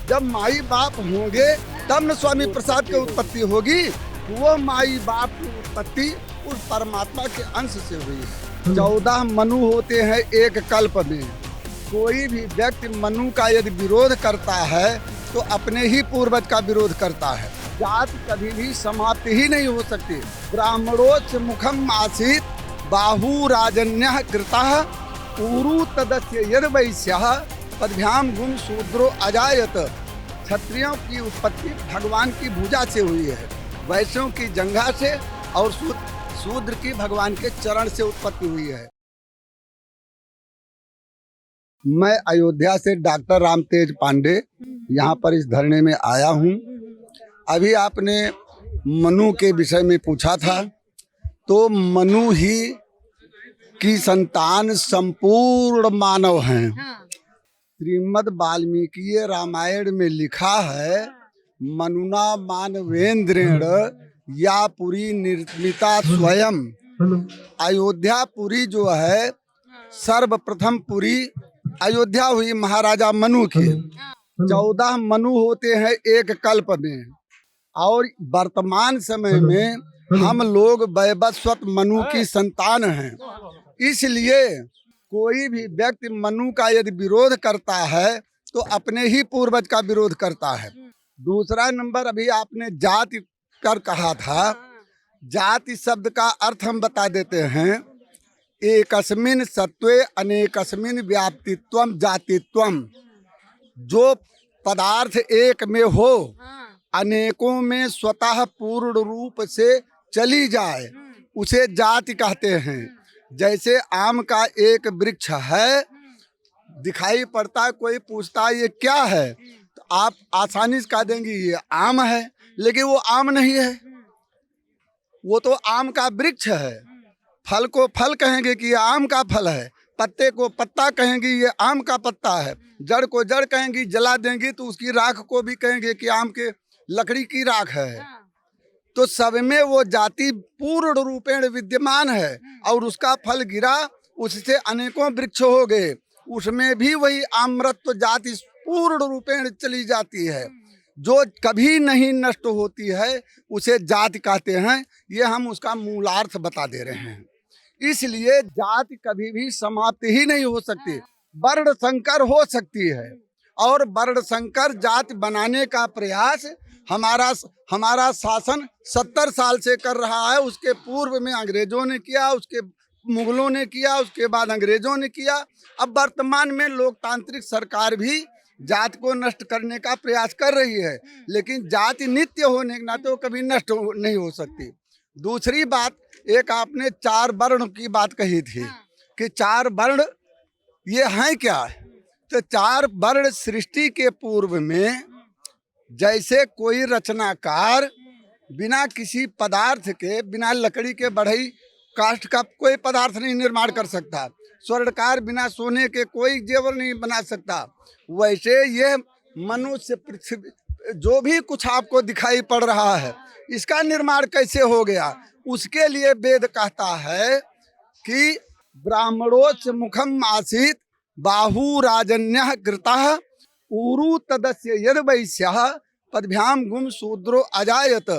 जब माई बाप होंगे तब न स्वामी प्रसाद की उत्पत्ति होगी। वो माई बाप की उत्पत्ति उस परमात्मा के अंश से हुई है। 14 मनु होते हैं एक कल्प में। कोई भी व्यक्ति मनु का यदि विरोध करता है तो अपने ही पूर्वज का विरोध करता है। जात कभी भी समाप्त ही नहीं हो सकती। ब्राह्मणोच्च मुखम आसीत बाहु राजन्यः कृतः ऊरु तदस्य यद वैश्यः पदभ्याम गुण शूद्रो अजायत। क्षत्रियों की उत्पत्ति भगवान की भुजा से हुई है, वैश्यों की जंघा से और शूद्र की भगवान के चरण से उत्पत्ति हुई है। मैं अयोध्या से डॉक्टर रामतेज पांडे यहाँ पर इस धरने में आया हूँ। अभी आपने मनु के विषय में पूछा था, तो मनु ही की संतान संपूर्ण मानव हैं। श्रीमद् वाल्मीकि रामायण में लिखा है, मनुना मानवेंद्रेण या पुरी निर्मिता स्वयं। अयोध्यापुरी जो है सर्वप्रथम पुरी अयोध्या हुई महाराजा मनु की। 14 मनु होते हैं एक कल्प में, और वर्तमान समय में हम लोग वैवस्वत मनु की संतान हैं। इसलिए कोई भी व्यक्ति मनु का यदि विरोध करता है तो अपने ही पूर्वज का विरोध करता है। दूसरा नंबर, अभी आपने जाति कर कहा था, जाति शब्द का अर्थ हम बता देते हैं। एकस्मिन् सत्वे अनेकस्मिन् व्याप्तित्वम जातित्वम। जो पदार्थ एक में हो, अनेकों में स्वतः पूर्ण रूप से चली जाए, उसे जाति कहते हैं। जैसे आम का एक वृक्ष है, दिखाई पड़ता है, कोई पूछता है ये क्या है, तो आप आसानी से कह देंगे ये आम है, लेकिन वो आम नहीं है, वो तो आम का वृक्ष है। फल को फल कहेंगे कि ये आम का फल है, पत्ते को पत्ता कहेंगे ये आम का पत्ता है, जड़ को जड़ कहेंगी, जला देंगी तो उसकी राख को भी कहेंगे कि आम के लकड़ी की राख है। तो सब में वो जाति पूर्ण रूपेण विद्यमान है, और उसका फल गिरा, उससे अनेकों वृक्ष हो गए, उसमें भी वही आम्रत्व जाति पूर्ण रूपेण चली जाती है, जो कभी नहीं नष्ट होती है, उसे जाति कहते हैं। ये हम उसका मूलार्थ बता दे रहे हैं। इसलिए जाति कभी भी समाप्त ही नहीं हो सकती, वर्ण संकर हो सकती है। और वर्ण संकर जाति बनाने का प्रयास हमारा शासन 70 साल से कर रहा है। उसके पूर्व में अंग्रेजों ने किया, उसके मुगलों ने किया, उसके बाद अंग्रेजों ने किया। अब वर्तमान में लोकतांत्रिक सरकार भी जाति को नष्ट करने का प्रयास कर रही है, लेकिन जाति नित्य होने के नाते वो कभी नष्ट नहीं हो सकती। दूसरी बात, एक आपने 4 वर्ण की बात कही थी कि 4 वर्ण ये हैं क्या? तो 4 वर्ण सृष्टि के पूर्व में, जैसे कोई रचनाकार बिना किसी पदार्थ के, बिना लकड़ी के बढ़ई काष्ठ का कोई पदार्थ नहीं निर्माण कर सकता, स्वर्णकार बिना सोने के कोई जेवर नहीं बना सकता, वैसे ये मनुष्य पृथ्वी जो भी कुछ आपको दिखाई पड़ रहा है, इसका निर्माण कैसे हो गया? उसके लिए वेद कहता है कि ब्राह्मणोच्च मुखम आसीत बाहु राजन्यः कृतः ऊरु तदस्य यद वैश्यः पदभ्याम गुम शूद्रो अजायत।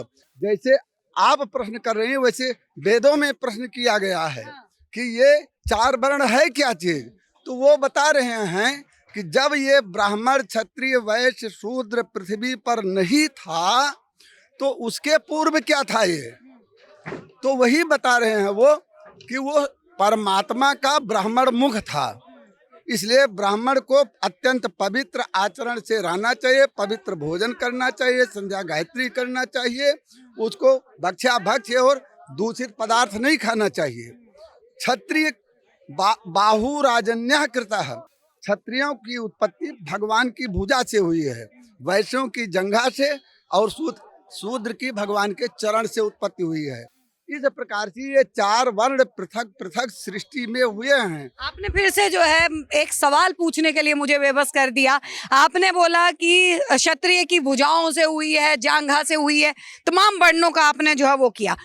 जैसे आप प्रश्न कर रहे हैं, वैसे वेदों में प्रश्न किया गया है कि ये 4 वर्ण है क्या चीज? तो वो बता रहे हैं कि जब ये ब्राह्मण क्षत्रिय वैश्य शूद्र पृथ्वी पर नहीं था, तो उसके पूर्व क्या था ये? तो वही बता रहे हैं वो कि वो परमात्मा का ब्राह्मण मुख था। इसलिए ब्राह्मण को अत्यंत पवित्र आचरण से रहना चाहिए, पवित्र भोजन करना चाहिए, संध्या गायत्री करना चाहिए, उसको भक्ष्या भक्ष्य और दूषित पदार्थ नहीं खाना चाहिए। क्षत्रिय बाहु राजन्यः कृतः। क्षत्रियों की उत्पत्ति भगवान की भुजा से हुई है, वैश्यों की जंघा से और शूद्र की भगवान के चरण से उत्पत्ति हुई है। इस प्रकार से ये 4 वर्ण पृथक पृथक सृष्टि में हुए हैं। आपने फिर से जो है एक सवाल पूछने के लिए मुझे बेबस कर दिया। आपने बोला कि क्षत्रिय की भुजाओं से हुई है, जांघा से हुई है, तमाम वर्णों का आपने जो है वो किया।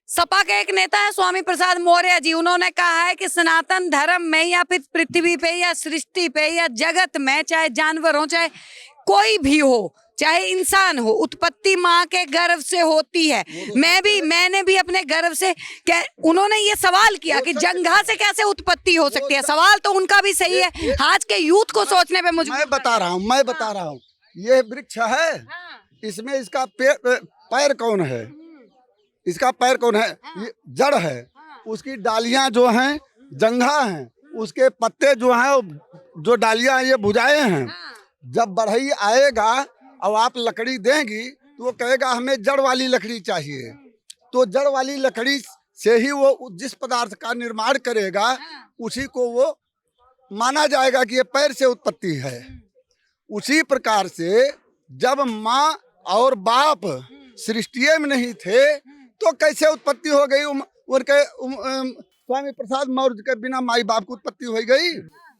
सपा के एक नेता है स्वामी प्रसाद मौर्य जी, उन्होंने कहा है कि सनातन धर्म में या फिर पृथ्वी पे या सृष्टि पे या जगत में, चाहे जानवर हो चाहे कोई भी हो, चाहे इंसान हो, उत्पत्ति माँ के गर्भ से होती है। मैंने भी अपने गर्भ से उन्होंने ये सवाल किया कि जंघा से कैसे उत्पत्ति हो सकती है। सवाल तो उनका भी सही है, आज के यूथ को सोचने पे मुझे मैं बता रहा हूँ ये वृक्ष है, इसमें इसका पैर कौन है, इसका पैर कौन है, ये जड़ है, उसकी डालियां जो हैं जंघा हैं, उसके पत्ते जो हैं जो डालियां ये भुजाएं हैं। जब बढ़ई आएगा और आप लकड़ी देंगी तो वो कहेगा हमें जड़ वाली लकड़ी चाहिए, तो जड़ वाली लकड़ी से ही वो जिस पदार्थ का निर्माण करेगा उसी को वो माना जाएगा कि ये पैर से उत्पत्ति है। उसी प्रकार से जब माँ और बाप सृष्टि में नहीं थे तो कैसे उत्पत्ति हो गई उनके स्वामी प्रसाद मौर्य के बिना माई बाप की उत्पत्ति हो गई।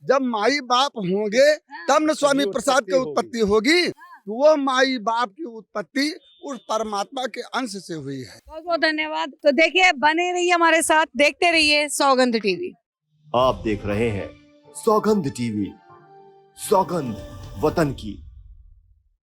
जब माई बाप होंगे तब न स्वामी प्रसाद की उत्पत्ति होगी। तो वो माई बाप की उत्पत्ति उस परमात्मा के अंश से हुई है। बहुत बहुत धन्यवाद। तो देखिए, बने रहिए हमारे साथ, देखते रहिए सौगंध टीवी। आप देख रहे हैं सौगंध टीवी, सौगंध वतन की।